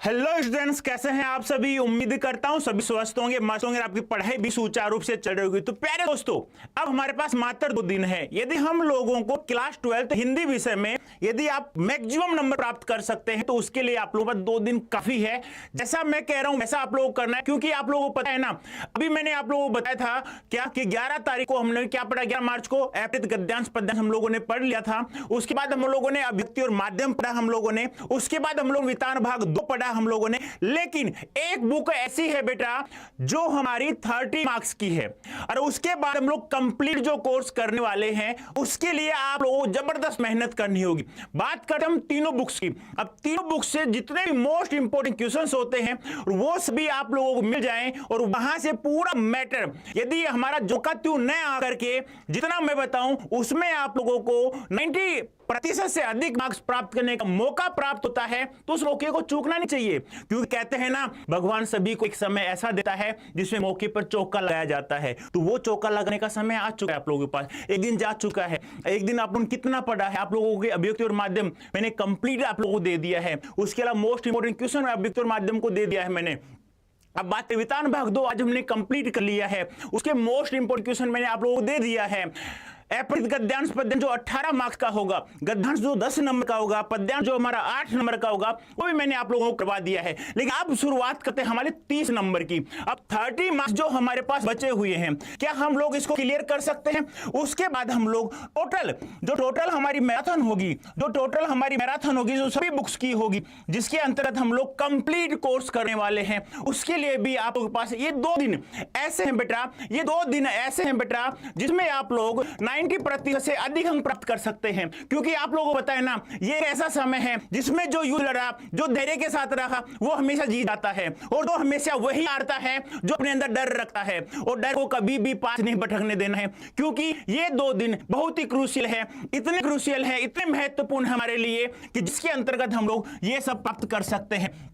Hello students, कैसे हैं आप सभी। उम्मीद करता हूं सभी स्वस्थ होंगे, मस्त होंगे, आपकी पढ़ाई भी सुचारू रूप से चल रही होगी। तो प्यारे दोस्तों, अब हमारे पास मात्र 2 दिन है। यदि हम लोगों को क्लास 12 हिंदी विषय में यदि आप मैक्सिमम नंबर प्राप्त कर सकते हैं तो उसके लिए आप लोगों पर 2 दिन काफी है। जैसा मैं कह रहा हूं वैसा आप लोगों को करना है, क्योंकि आप लोगों को पता है ना, अभी मैंने आप लोगों को बताया था क्या कि 11 तारीख को हमने क्या पढ़ा, 11 मार्च को अपृत गद्यांश पद्यांश हम लोगों ने पढ़ लिया था। उसके बाद हम लोगों ने अभिव्यक्ति और माध्यम पढ़ा हम लोगों ने। उसके बाद हम लोग वितान भाग 2 पढ़ा हम लोगों ने। लेकिन एक बुक ऐसी है बेटा जो हमारी 30 मार्क्स की है, और उसके बाद हम लोग कंप्लीट जो कोर्स करने वाले हैं उसके लिए आप लोगों को जबरदस्त मेहनत करनी होगी। बात करते हम तीनों बुक्स की। अब तीनों बुक्स से जितने भी मोस्ट इंपोर्टेंट क्वेश्चंस होते हैं वो सभी आप लोगों को मिल जाएं, और वहां से पूरा मैटर यदि हमारा जोका त्यू न आकर के जितना मैं बताऊं उसमें आप लोगों को 90% से अधिक मार्क्स प्राप्त करने का मौका प्राप्त होता है, तो उस मौके को चूकना नहीं चाहिए। क्योंकि कहते हैं ना, भगवान सभी को एक समय ऐसा देता है जिसमें मौके पर चौका लगाया जाता है। तो वो चौका लगाने का समय आ चुका है आप लोगों के पास, एक दिन जा चुका है। एक दिन आप लोगों ने कितना पढ़ा है, आप लोगों के अभिव्यक्ति और माध्यम मैंने कंप्लीट आप लोगों को दे दिया है। उसके अलावा मोस्ट इंपोर्टेंट क्वेश्चन अभिव्यक्ति और माध्यम को दे दिया है मैंने। अब बात वितान भाग 2 आज हमने कंप्लीट कर लिया है, उसके मोस्ट इंपोर्टेंट क्वेश्चन मैंने आप लोगों को दे दिया है। अपृत गद्यांश पद्यांश जो 18 मार्क्स का होगा, गद्यांश जो 10 नंबर का होगा, पद्यांश जो हमारा 8 नंबर का होगा, वो भी मैंने आप लोगों को करवा दिया है। लेकिन अब शुरुआत करते हैं हमारे 30 नंबर की। अब 30 मार्क्स जो हमारे पास बचे हुए हैं, क्या हम लोग इसको क्लियर कर सकते हैं? उसके बाद हम लोग टोटल हमारी मैराथन होगी, जो सभी बुक्स की होगी, जिसके अंतर्गत हम लोग कंप्लीट कोर्स करने वाले हैं, उसके लिए भी आप लोगों के पास ये 2 दिन ऐसे हैं बेटा, जिसमें आप लोग 90% से अधिक अंक प्राप्त कर सकते हैं। क्योंकि आप लोगों को पता है ना, ये ऐसा समय है जिसमें जो युद्ध लड़ा, जो धैर्य के साथ रहा, वो हमेशा जीत जाता है, और तो हमेशा वही हारता है जो अपने अंदर डर रखता है, और डर को कभी भी पास नहीं भटकने देना है। क्योंकि ये 2 दिन बहुत ही क्रूशियल है, इतने महत्वपूर्ण हमारे लिए कि जिसके अंतर्गत हम लोग ये सब प्राप्त कर सकते हैं।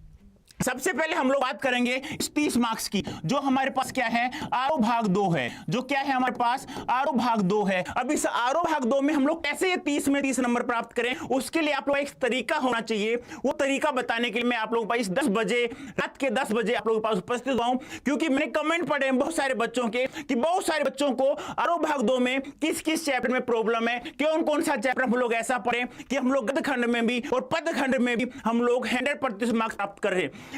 सबसे पहले हम लोग बात करेंगे इस 30 मार्क्स की, जो हमारे पास क्या है, आरो भाग 2 है। जो क्या है हमारे पास, आरो भाग 2 है। अब इस आरो भाग 2 में हम लोग कैसे ये 30 में 30 नंबर प्राप्त करें, उसके लिए आप लोग एक तरीका होना चाहिए। वो तरीका बताने के लिए मैं आप लोगों के पास 10 बजे, रात के 10 बजे आप लोगों के पास उपस्थित हुआ हूं। क्योंकि मैंने कमेंट पढ़े हैं बहुत सारे बच्चों के कि बहुत सारे बच्चों को आरो भाग 2 में किस किस चैप्टर में प्रॉब्लम है, कौन सा चैप्टर हम लोग ऐसा पढ़े कि हम लोग गद्य खंड में भी और पद खंड में भी हम लोग 100% मार्क्स प्राप्त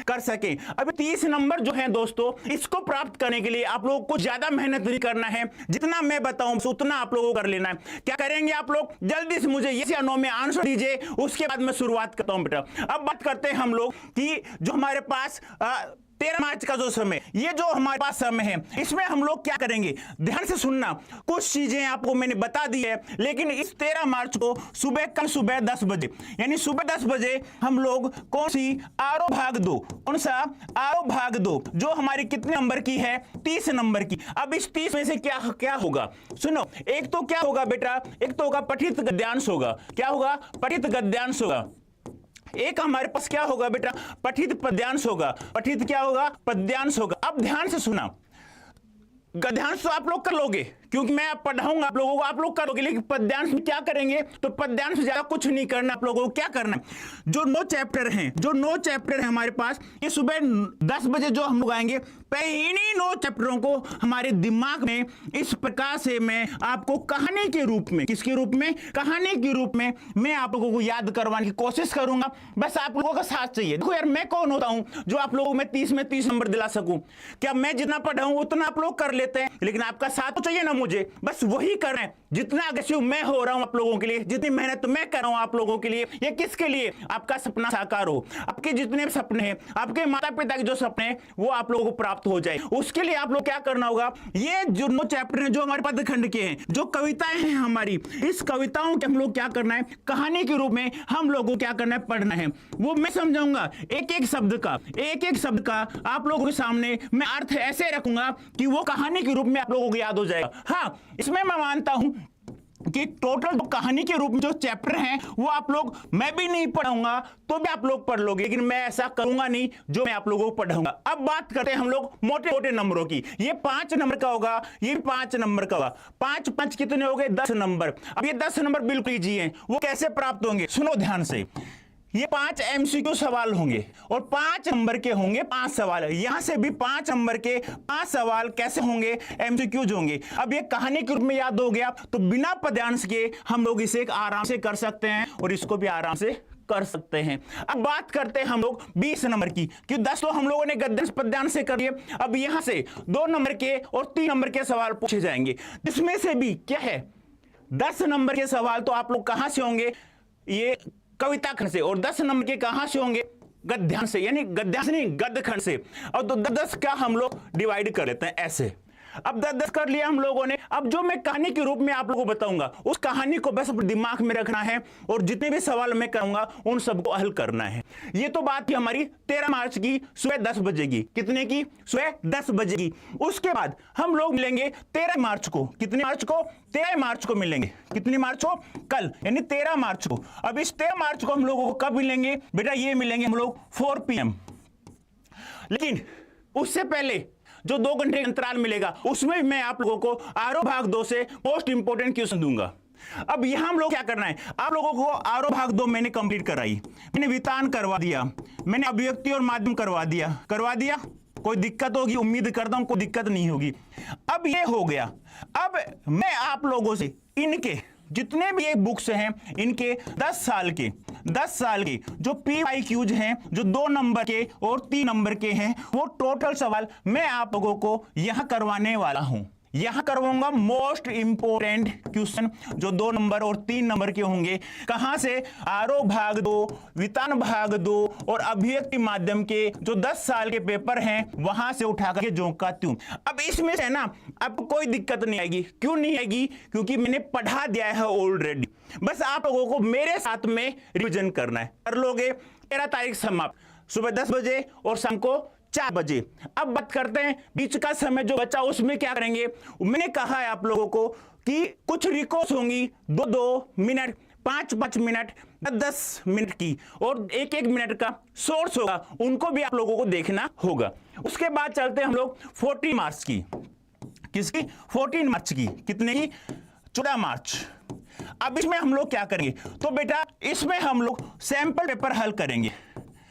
कर सके। अभी 30 नंबर जो है दोस्तों, इसको प्राप्त करने के लिए आप लोगों को ज्यादा मेहनत नहीं करना है, जितना मैं बताऊं उतना आप लोगों को कर लेना है। क्या करेंगे आप लोग, जल्दी से मुझे यस या नो में आंसर दीजिए, उसके बाद मैं शुरुआत करता हूं बेटा। अब बात करते हैं हम लोग कि जो हमारे पास 13 मार्च का जो समय, ये जो हमारे पास समय है, इसमें हम लोग क्या करेंगे, ध्यान से सुनना। कुछ चीजें आपको मैंने बता दी है, लेकिन इस 13 मार्च को कल सुबह 10 बजे, यानी सुबह 10 बजे हम लोग कौन सी आरो भाग 2, जो हमारी कितने नंबर की है, 30 नंबर की। अब इस 30 में से क्या होगा, सुनो। एक तो क्या होगा बेटा, एक तो होगा पठित गद्यांश होगा। क्या होगा, पठित गद्यांश होगा। एक हमारे पास क्या होगा बेटा, पठित पद्यांश होगा। पठित क्या होगा, पद्यांश होगा। अब ध्यान से सुना, गद्यांश तो आप लोग कर लोगे क्योंकि मैं पढ़ाऊंगा आप लोगों को, आप लोग करोगे। लेकिन पद्यांश में क्या करेंगे, तो पद्यांश में ज्यादा कुछ नहीं करना आप लोगों को। क्या करना है, जो 9 चैप्टर हैं हमारे पास, ये सुबह 10 बजे जो हम लोग आएंगे, इन्हीं 9 चैप्टरों को हमारे दिमाग में इस प्रकार से मैं आपको कहानी के रूप में, किसके रूप में, कहानी के रूप में मैं आप लोगों को याद करवाने की कोशिश करूंगा। बस आप लोगों का साथ चाहिए। देखो यार, मैं कौन होता हूं जो आप लोगों को मैं 30 में 30 नंबर दिला सकूं? क्या मैं जितना पढ़ाऊं उतना आप लोग कर लेते हैं? लेकिन आपका साथ तो चाहिए ना मुझे। बस वही कर रहे हैं, जितना अग्रेसिव मैं हो रहा हूं आप लोगों के लिए, जितनी मेहनत मैं कर रहा हूं आप लोगों के लिए, ये किसके लिए, आपका सपना साकार हो, आपके जितने सपने हैं, आपके माता पिता के जो सपने हैं, वो आप लोगों को प्राप्त हो जाए। उसके लिए आप लोग क्या करना होगा, ये जो 9 चैप्टर हैं जो हमारे पद खंड के हैं, जो कविताएं हैं हमारी, इस कविताओं के हम लोग क्या करना है, कहानी के रूप में हम लोगों को क्या करना है, पढ़ना है। वो मैं समझाऊंगा एक एक शब्द का आप लोगों के सामने मैं अर्थ ऐसे रखूंगा कि वो कहानी के रूप में आप लोगों को याद हो जाएगा। हाँ, इसमें मैं मानता हूं कि टोटल कहानी के रूप में जो चैप्टर हैं वो आप लोग, मैं भी नहीं पढ़ाऊंगा तो भी आप लोग पढ़ लोगे, लेकिन मैं ऐसा करूंगा नहीं जो मैं आप लोगों को पढ़ाऊंगा। अब बात करते हैं हम लोग मोटे मोटे नंबरों की। ये 5 नंबर का होगा, ये 5 नंबर का होगा। 5 5 कितने हो गए, 10 नंबर। अब ये 10 नंबर बिल्कुल इजी हैं, वो कैसे प्राप्त होंगे, सुनो ध्यान से। ये 5 एमसीक्यू सवाल होंगे और 5 नंबर के होंगे 5 सवाल। यहां से भी 5 नंबर के 5 सवाल कैसे होंगे, एमसीक्यूज होंगे। अब ये कहानी के रूप में याद हो गया तो बिना पद्यांश के हम लोग इसे आराम से कर सकते हैं और इसको भी आराम से कर सकते हैं। अब बात करते हैं हम लोग 20 नंबर की, क्योंकि 10 तो हम लोगों ने गद्यांश पद्यांश से कर लिए। अब यहां से 2 नंबर के और 3 नंबर के सवाल पूछे जाएंगे, जिसमें से भी क्या है 10 नंबर के सवाल तो आप लोग कहां से होंगे, ये कविता खंड से, और 10 नंबर के कहां से होंगे, गद्यांश से, यानी गद्यांश नहीं गद्य खंड से। और तो 10 का हम लोग डिवाइड कर लेते हैं ऐसे। अब 10 कर लिया हम लोगों ने। अब जो मैं कहानी के रूप में आप लोगों को बताऊंगा उस कहानी को बस अपने दिमाग में रखना है और जितने भी सवाल मैं करूंगा उन सबको हल करना है। ये तो बात थी हमारी 13 मार्च की सुबह 10 बजे की। कितने की? सुबह 10 बजे की। उसके बाद हम लोग मिलेंगे 13 मार्च को। कितने मार्च को? 13 मार्च को मिलेंगे। कितनी मार्च को? कल, यानी 13 मार्च को। अब इस 13 मार्च को हम लोगों को कब मिलेंगे बेटा? ये मिलेंगे हम लोग 4 PM। लेकिन उससे पहले जो 2 घंटे अंतराल मिलेगा उसमें मैं आप लोगों को आरो भाग 2 से मोस्ट इंपोर्टेंट क्वेश्चन दूंगा। अब यहां हम लोग क्या करना है, आप लोगों को आरो भाग 2 मैंने कंप्लीट कराई, मैंने वितान करवा दिया, मैंने अभिव्यक्ति और माध्यम करवा दिया। कोई दिक्कत होगी? उम्मीद करता हूं कोई दिक्कत नहीं होगी। अब ये हो गया। अब मैं आप लोगों से इनके जितने भी ये बुक्स हैं इनके 10 साल के जो PYQs हैं, जो 2 नंबर के और 3 नंबर के हैं, वो टोटल सवाल मैं आप लोगों को यहां करवाने वाला हूं। यहां करवाऊंगा मोस्ट इंपोर्टेंट क्वेश्चन जो 2 नंबर और 3 नंबर के होंगे। कहां से? आरो भाग 2, वितान भाग 2 और अभिव्यक्ति माध्यम के जो 10 साल के पेपर हैं वहां से उठा करके जोंका त्यों। अब इसमें से ना आपको कोई दिक्कत नहीं आएगी। क्यों नहीं आएगी? क्योंकि मैंने पढ़ा दिया है ऑलरेडी। बस आप लोगों को मेरे साथ में रिविजन करना है। कर लोगे। 13 तारीख समाप्त सुबह 10 बजे और शाम को 4 बजे। अब बात करते हैं बीच का समय जो बचा उसमें क्या करेंगे। मैंने कहा है आप लोगों को कि कुछ रिकॉर्ड्स होंगी 2-2 मिनट, 5-5 मिनट, 10 मिनट की, और 1-1 मिनट का सोर्स होगा, उनको भी आप लोगों को देखना होगा। उसके बाद चलते हैं हम लोग 14 मार्च की। किसकी? 14 मार्च की। कितने की? 14 मार्च। अब इसमें हम लोग क्या करेंगे? तो बेटा इसमें हम लोग सैंपल पेपर हल करेंगे।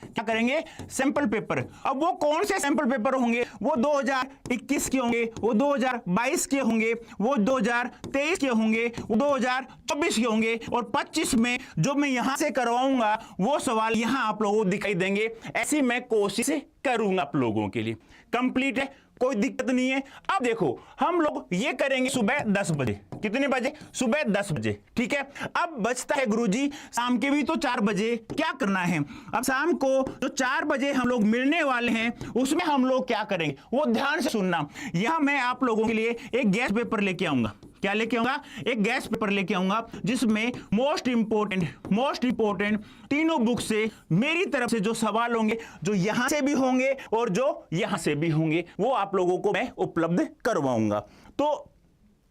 क्या करेंगे? Sample paper. अब वो कौन से सैंपल पेपर होंगे? वो 2021 के होंगे, वो 2022 के होंगे, वो 2023 के होंगे, वो 2024 के होंगे, और 25 में जो मैं यहां से करवाऊंगा वो सवाल यहां आप लोगों को दिखाई देंगे। ऐसी मैं कोशिश करूंगा आप लोगों के लिए। कंप्लीट है, कोई दिक्कत नहीं है। अब देखो हम लोग ये करेंगे सुबह 10 बजे। कितने बजे? सुबह 10 बजे। ठीक है। अब बचता है गुरुजी शाम के भी तो 4 बजे। क्या करना है? अब शाम को जो 4 बजे हम लोग मिलने वाले हैं उसमें हम लोग क्या करेंगे वो ध्यान से सुनना। यहां मैं आप लोगों के लिए एक गैस पेपर लेके आऊंगा। क्या लेके आऊंगा? एक गैस पेपर लेके आऊंगा जिसमें मोस्ट इंपोर्टेंट तीनों बुक से मेरी तरफ से जो सवाल होंगे, जो यहां से भी होंगे और जो यहां से भी होंगे, वो आप लोगों को मैं उपलब्ध करवाऊंगा। तो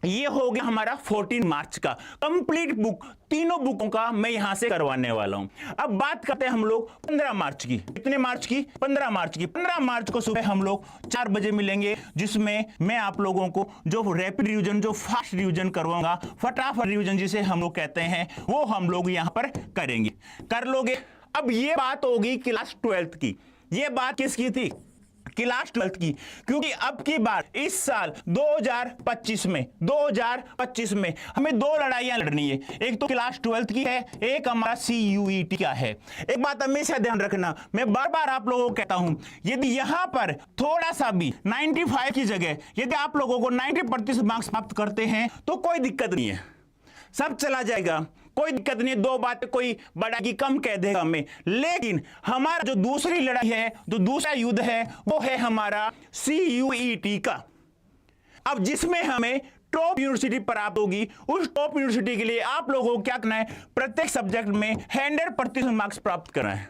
ये हो गया हमारा 14 मार्च का कंप्लीट बुक। तीनों बुकों का मैं यहां से करवाने वाला हूं। अब बात करते हैं हम लोग 15 मार्च की। कितने मार्च की? 15 मार्च की। 15 मार्च को सुबह हम लोग 4 बजे मिलेंगे, जिसमें मैं आप लोगों को जो रैपिड रिवीजन, जो फास्ट रिवीजन करवाऊंगा, फटाफट रिवीजन जिसे हम लोग कहते हैं, वो हम लोग यहां पर करेंगे। कर लोगे? अब ये बात होगी क्लास 12th की। ये बात किसकी थी? क्लास 12th की। क्योंकि अब की बार इस साल 2025 में हमें 2 लड़ाइयां लड़नी है। एक तो क्लास 12th की है, एक हमारा CUET का है। एक बात हमेशा ध्यान रखना, मैं बार बार आप लोगों को कहता हूं, यदि यहां पर थोड़ा सा भी 95 की जगह यदि आप लोगों को 90% मार्क्स प्राप्त करते हैं तो कोई दिक्कत नहीं है, सब चला जाएगा, कोई दिक्कत नहीं। 2 बातें कोई बड़ा की कम कह देगा हमें। लेकिन हमारा जो दूसरी लड़ाई है, जो दूसरा युद्ध है, वो है हमारा CUET का। अब जिसमें हमें टॉप यूनिवर्सिटी प्राप्त होगी। उस टॉप यूनिवर्सिटी के लिए आप लोगों को क्या करना है? प्रत्येक सब्जेक्ट में 100% मार्क्स प्राप्त करना है।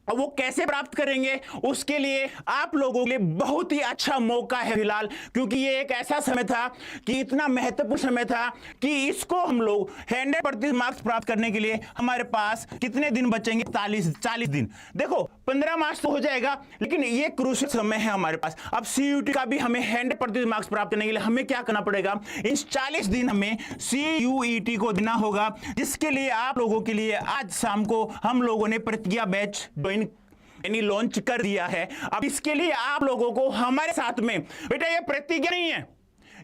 और वो कैसे प्राप्त करेंगे, उसके लिए आप लोगों के लिए बहुत ही अच्छा मौका है फिलहाल, क्योंकि ये एक ऐसा समय था कि इतना महत्वपूर्ण समय था कि इसको हम लोग 100% मार्क्स प्राप्त करने के लिए हमारे पास कितने दिन बचेंगे, 40 दिन। देखो 15 मार्च तो हो जाएगा, लेकिन ये क्रूशियल समय है हमारे पास। अब CUET का भी हमें 100% मार्क्स प्राप्त करने के लिए हमें क्या करना पड़ेगा, इन 40 दिन हमें CUET को देना होगा, जिसके लिए आप लोगों के लिए आज शाम को हम लोगों ने प्रतिज्ञा बैच यानी लॉन्च कर दिया है। अब इसके लिए आप लोगों को हमारे साथ में, बेटा ये प्रतिज्ञा नहीं है,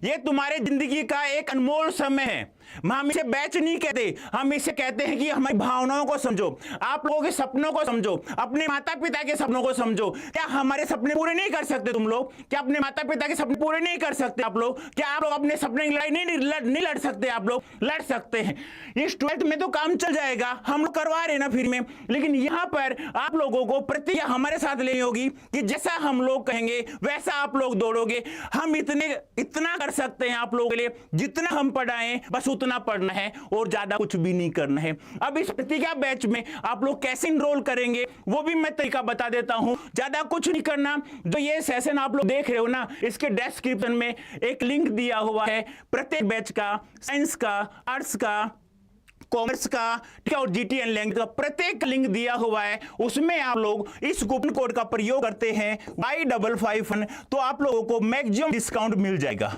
ये तुम्हारे जिंदगी का एक अनमोल समय है। हम इसे बैच नहीं कहते, हम इसे कहते हैं कि हमारी भावनाओं को समझो, आप लोगों के सपनों को समझो, अपने माता पिता के सपनों को समझो। क्या हमारे सपने पूरे नहीं कर सकते तुम लोग? क्या अपने माता पिता के सपने पूरे नहीं कर सकते आप लोग? क्या आप लोग अपने सपने की लड़ाई नहीं लड़ सकते? आप लोग लड़ सकते हैं। इस 12th में तो काम चल जाएगा, हम लोग करवा रहे हैं ना फ्री में, लेकिन यहां पर आप लोगों को प्रतिज्ञा हमारे साथ लेनी होगी कि जैसा हम लोग कहेंगे वैसा आप लोग दौड़ोगे। हम इतना कर सकते हैं आप लोगों के लिए, जितना हम पढ़ाएं बस उतना पढ़ना है और ज्यादा कुछ भी नहीं करना है। अब इस प्रतिज्ञा बैच में आप लोग कैसे इनरोल करेंगे वो भी मैं तरीका बता देता हूं। ज्यादा कुछ नहीं करना, जो ये सेशन आप लोग देख रहे हो ना, इसके डिस्क्रिप्शन में एक लिंक दिया हुआ है प्रत्येक बैच का, साइंस का, आर्ट्स का, कॉमर्स का, ठीक है, और GTN लैंग्वेज का प्रत्येक लिंक दिया हुआ है। उसमें आप लोग इस कूपन कोड का प्रयोग करते हैं Y551, तो आप लोगों को मैक्सिमम डिस्काउंट मिल जाएगा।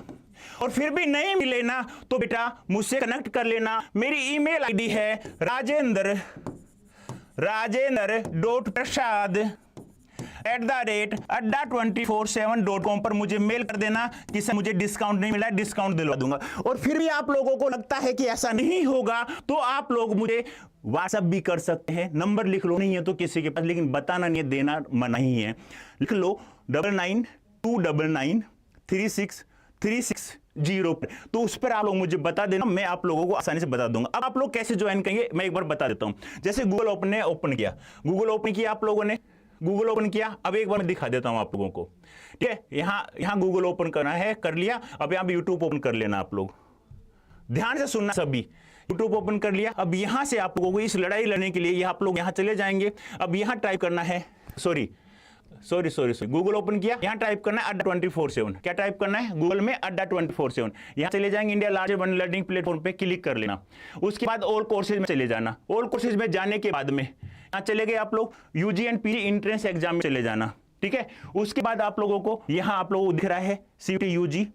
और फिर भी नहीं मिले ना तो बेटा मुझसे कनेक्ट कर लेना। मेरी ईमेल आईडी है rajendra.prasad@adda247.com पर मुझे मेल कर देना कि सर मुझे डिस्काउंट नहीं मिला, डिस्काउंट दिलवा दूंगा। और फिर भी आप लोगों को लगता है कि ऐसा नहीं होगा तो आप लोग मुझे व्हाट्सएप भी कर सकते हैं। नंबर लिख लो, नहीं है तो किसी के पास, लेकिन बताना नहीं है, देना मना ही है। लिख लो 9929936360 पर, तो उस पर आप लोग मुझे बता देना, मैं आप लोगों को आसानी से बता दूंगा। अब आप लोग कैसे ज्वाइन करेंगे मैं एक बार बता देता हूं। जैसे गूगल ओपन किया, आप लोगों ने गूगल ओपन किया। अब एक बार मैं दिखा देता हूं आप लोगों को, ठीक है। यहां गूगल ओपन करना है, कर लिया। अब यहां पे यूट्यूब ओपन कर लेना। आप लोग ध्यान से सुनना, सभी यूट्यूब ओपन कर लिया। अब यहां से आप लोगों को इस लड़ाई लड़ने के लिए आप लोग यहां चले जाएंगे। अब यहां टाइप करना है, सॉरी गूगल ओपन किया, यहां टाइप करना है अड्डा247। क्या टाइप करना है गूगल में? अड्डा247। यहां चले जाएंगे, इंडिया लार्जेस्ट लर्निंग प्लेटफॉर्म पे क्लिक कर लेना। उसके बाद ऑल कोर्सेज में चले जाना। ऑल कोर्सेज में जाने के बाद में यहां चले गए आप लोग UG and PG entrance exam में चले जाना, ठीक है। उसके बाद आप लोगों को यहां आप लोगों को दिख रहा है CUET UG,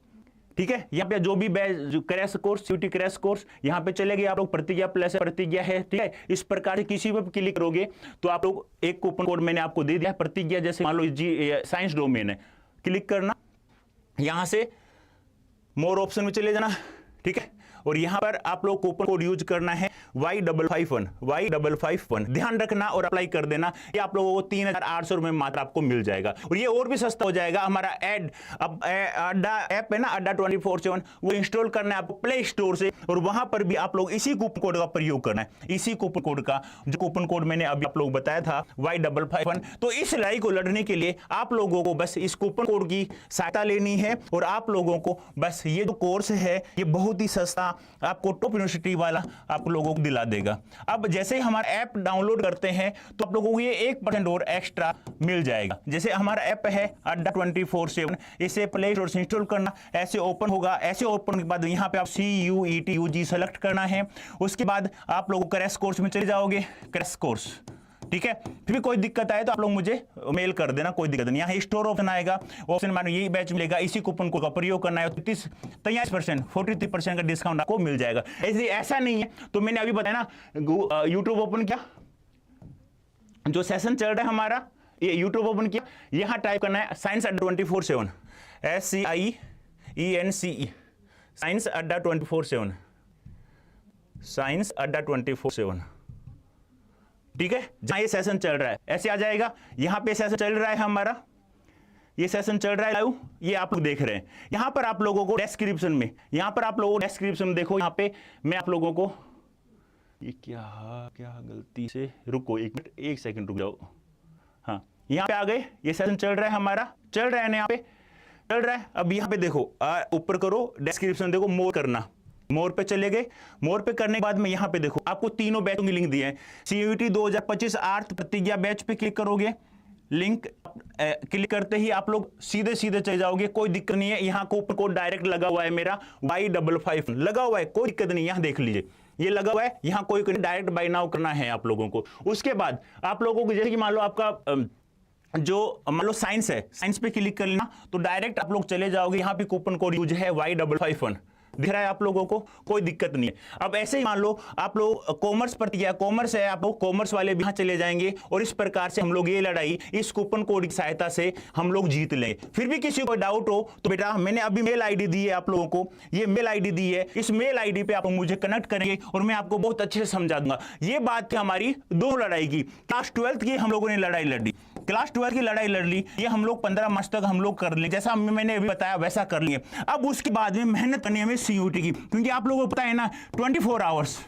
ठीक है। यहाँ पे जो भी crash course, CUET crash course, यहाँ पे चले गए आप लोग। प्रतिज्ञा प्लस प्रतिज्ञा है, ठीक है। इस प्रकार से किसी पर क्लिक करोगे तो आप लोग एक कूपन कोड मैंने आपको दे दिया प्रतिज्ञा। जैसे मान लो साइंस डोमेन है, क्लिक करना, यहां से मोर ऑप्शन में चले जाना, ठीक है। और यहां पर आप लोग कूपन कोड यूज करना है Y551। ध्यान रखना और अप्लाई कर देना। ये आप लोगों को 3800 रुपए मात्र आपको मिल जाएगा, और ये और भी सस्ता हो जाएगा। हमारा अड्डा ऐप है ना, अड्डा247, वो इंस्टॉल करना है आपको प्ले स्टोर से, और वहां पर भी आप लोग इसी कूपन कोड का प्रयोग करना है। इसी कूपन कोड का, जो कूपन कोड मैंने अभी आप लोग बताया था Y551। तो इस लड़ाई को लड़ने के लिए आप लोगों को बस इस कूपन कोड की सहायता लेनी है, और आप लोगों को बस ये जो कोर्स है ये बहुत ही सस्ता आपको टॉप यूनिवर्सिटी वाला आप लोगों को दिला देगा। अब जैसे ही हमारा ऐप डाउनलोड करते हैं तो आप लोगों को ये 1% और एक्स्ट्रा मिल जाएगा। जैसे हमारा ऐप है अड्डा247, इसे प्ले स्टोर से इंस्टॉल करना, ऐसे ओपन होगा। ऐसे ओपन के बाद यहाँ पे आप CUET UG सेलेक्ट करना है। उसके बाद आप लोगों को क्रैश कोर्स में चले जाओगे, क्रैश कोर्स, ठीक है। फिर भी कोई दिक्कत आए तो आप लोग मुझे मेल कर देना, कोई दिक्कत नहीं। यहाँ स्टोर ऑप्शन आएगा, ऑप्शन में यही बैच मिलेगा, इसी कूपन कोड का प्रयोग करना है। 43% का डिस्काउंट आपको मिल जाएगा। ऐसा नहीं है तो मैंने अभी बताया ना, यूट्यूब ओपन किया, जो सेशन चल रहा है हमारा, ये यूट्यूब ओपन किया, यहाँ टाइप करना है साइंस अड्डा247, SCIENCE, साइंस अड्डा247, साइंस अड्डा247, ठीक है। जहां ये सेशन चल रहा है ऐसे आ जाएगा। यहां पे सेशन चल रहा है हमारा, ये सेशन चल रहा है लाइव, ये आप लोग देख रहे हैं। यहां पर आप लोगों को डिस्क्रिप्शन में, यहां पर आप लोगों को डिस्क्रिप्शन में देखो, यहां पे मैं आप लोगों को, ये क्या गलती से, रुको एक मिनट, एक सेकंड रुक जाओ। हाँ, यहां पे आ गए, ये सेशन चल रहा है हमारा, चल रहा है ना, यहाँ पे चल रहा है। अब यहाँ पे देखो, ऊपर करो, डिस्क्रिप्शन देखो, मोर करना, मोर पे चले गए। मोर पे करने के बाद में यहां पे देखो आपको तीनों बैचों की लिंक दिए हैं। CUET 2025 आर्थ प्रतिज्ञा बैच पे क्लिक करोगे, लिंक क्लिक करते ही आप लोग सीधे सीधे चले जाओगे, कोई दिक्कत नहीं है। यहां कूपन कोड डायरेक्ट लगा हुआ है, मेरा Y55 लगा हुआ है, कोई दिक्कत नहीं, यहां देख लीजिए ये लगा हुआ है, यहां कोई डायरेक्ट बाय नाउ करना है आप लोगों को। उसके बाद आप लोगों को जैसे कि मान लो आपका जो मान लो साइंस है, साइंस पे क्लिक कर लेना तो डायरेक्ट आप लोग चले जाओगे, यहां पे कूपन कोड यूज है Y551 दिख रहा है आप लोगों को, कोई दिक्कत नहीं है। अब ऐसे ही मान लो आप लोग कॉमर्स पर किया, कॉमर्स है, आप लोग कॉमर्स वाले भी यहां चले जाएंगे और इस प्रकार से हम लोग ये लड़ाई इस कूपन कोड की सहायता से हम लोग जीत लेंगे। फिर भी किसी को डाउट हो तो बेटा मैंने अभी मेल आईडी दी है आप लोगों को, ये मेल आईडी दी है, इस मेल आईडी पे आप मुझे कनेक्ट करेंगे और मैं आपको बहुत अच्छे से समझा दूंगा। ये बात थी हमारी दो लड़ाई की। क्लास 12 की हम लोगों ने लड़ाई लड़ ली, क्लास 12 की लड़ाई लड़ ली, ये हम लोग 15 मार्च तक हम लोग कर लेंगे, जैसा मैंने अभी बताया वैसा कर लिए। अब उसके बाद में मेहनत करनी है हमें CUET की, क्योंकि आप लोगों को पता है ना 24 आवर्स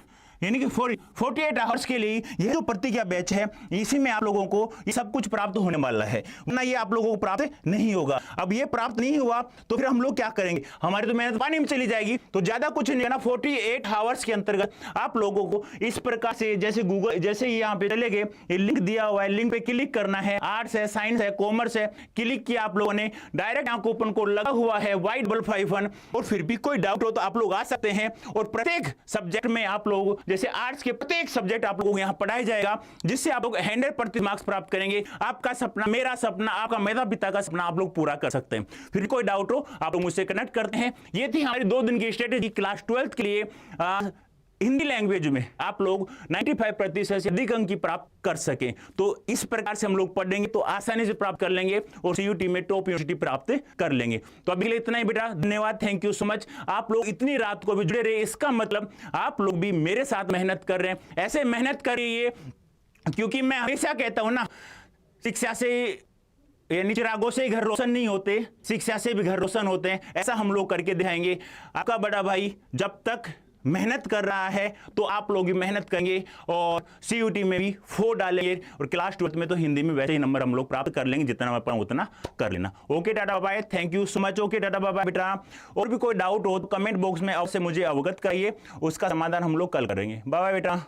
यानी कि 48 आवर्स के लिए ये जो प्रतिज्ञा बैच है, इसी में आप लोगों को ये सब कुछ प्राप्त होने वाला है, वरना ये आप लोगों को प्राप्त नहीं होगा। अब ये प्राप्त नहीं हुआ तो फिर हम लोग क्या करेंगे, हमारी तो मेहनत पानी में चली जाएगी। तो ज्यादा कुछ नहीं करना, 48 आवर्स के अंतर्गत आप लोगों को इस प्रकार से जैसे गूगल जैसे यहाँ पे चले गए, ये लिंक दिया हुआ है, लिंक पे क्लिक करना है, आर्ट्स है, साइंस है, कॉमर्स है, क्लिक किया आप लोगों ने, डायरेक्ट यहाँ कूपन कोड लगा हुआ है Y551। और फिर भी कोई डाउट हो तो आप लोग आ सकते हैं। और प्रत्येक सब्जेक्ट में आप लोग जैसे आर्ट्स के प्रत्येक सब्जेक्ट आप लोगों को यहां पढ़ाया जाएगा, जिससे आप लोग 100% मार्क्स प्राप्त करेंगे। आपका सपना, मेरा सपना, आपका माता पिता का सपना आप लोग पूरा कर सकते हैं। फिर कोई डाउट हो आप लोग मुझसे कनेक्ट करते हैं। ये थी हमारी 2 दिन की स्ट्रेटेजी क्लास 12 के लिए। हिंदी लैंग्वेज में आप लोग 95% से अधिक अंक की प्राप्त कर सकें। तो इस प्रकार से हम लोग पढ़ेंगे तो आसानी से प्राप्त कर लेंगे और CUET में टॉप यूनिवर्सिटी प्राप्त कर लेंगे। तो अभी के लिए इतना ही बेटा, धन्यवाद, थैंक यू सो मच। आप लोग इतनी रात को भी जुड़े रहे, इसका मतलब आप लोग भी मेरे साथ मेहनत कर रहे हैं। ऐसे मेहनत करिए, क्योंकि मैं हमेशा कहता हूं ना, शिक्षा से यानी चिरागों से घर रोशन नहीं होते, शिक्षा से भी घर रोशन होते हैं। ऐसा हम लोग करके दिखाएंगे। आपका बड़ा भाई जब तक मेहनत कर रहा है तो आप लोग भी मेहनत करेंगे और CUET में भी 4 डालेंगे और क्लास 12 में तो हिंदी में वैसे ही नंबर हम लोग प्राप्त कर लेंगे, जितना मैं पढ़ूं उतना कर लेना। Okay tata bye, thank you so much. Okay tata bye बेटा। और भी कोई डाउट हो तो कमेंट बॉक्स में अवश्य मुझे अवगत करिए, उसका समाधान हम लोग कल करेंगे। बाय बाय बेटा।